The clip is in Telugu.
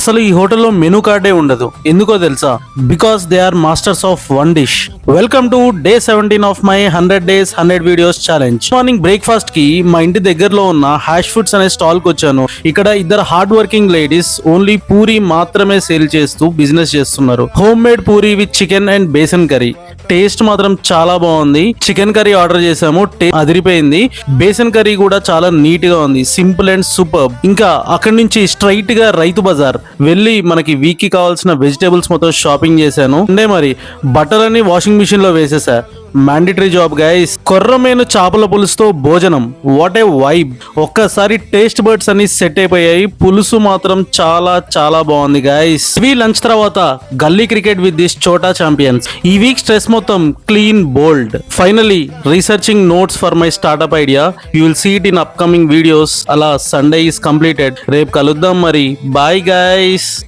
అసలు ఈ హోటల్లో మెనూ కార్డే ఉండదు. ఎందుకో తెలుసా? Because they are masters of one dish. Welcome to day 17 of my 100 days 100 videos challenge. Morning breakfast కి మా ఇంటి దగ్గరలో ఉన్న హ్యాష్ ఫుడ్స్ అనే స్టాల్ కి వచ్చాను. ఇక్కడ ఇద్దరు hard working ladies only puri మాత్రమే సేల్ చేస్తూ బిజినెస్ చేస్తున్నారు. Home made puri with chicken and besan curry. Taste మాత్రం చాలా బాగుంది. చికెన్ కర్రీ ఆర్డర్ చేసాము, అదిరిపోయింది. బేసన్ కర్రీ కూడా చాలా నీట్ గా ఉంది, సింపుల్ అండ్ సూపర్. ఇంకా అక్కడి నుంచి స్ట్రైట్ గా రైతు బజార్ వెళ్ళి మనకి వీక్ కి కావాల్సిన వెజిటేబుల్స్ మొత్తం షాపింగ్ చేశాను. అంటే మరి బట్టలన్నీ వాషింగ్ మిషన్ లో వేసేసా. Mandatory job guys. కొర్రమేను చేపల పులుసుతో భోజనం, వాట్ ఏ వైబ్. ఒక్కసారి టేస్ట్ బర్డ్స్ అన్ని సెట్ అయిపోయాయి. పులుసు మాత్రం చాలా చాలా బాగుంది గైస్. ఇవి లంచ్ తర్వాత గల్లీ క్రికెట్ విత్ దిస్ చోటా ఛాంపియన్స్. ఈ వీక్ స్ట్రెస్ మొత్తం clean bold. Finally researching notes for my startup idea. You will see it in upcoming videos. అలా సండే ఈస్ కంప్లీటెడ్. రేపు కలుద్దాం మరి. Bye guys.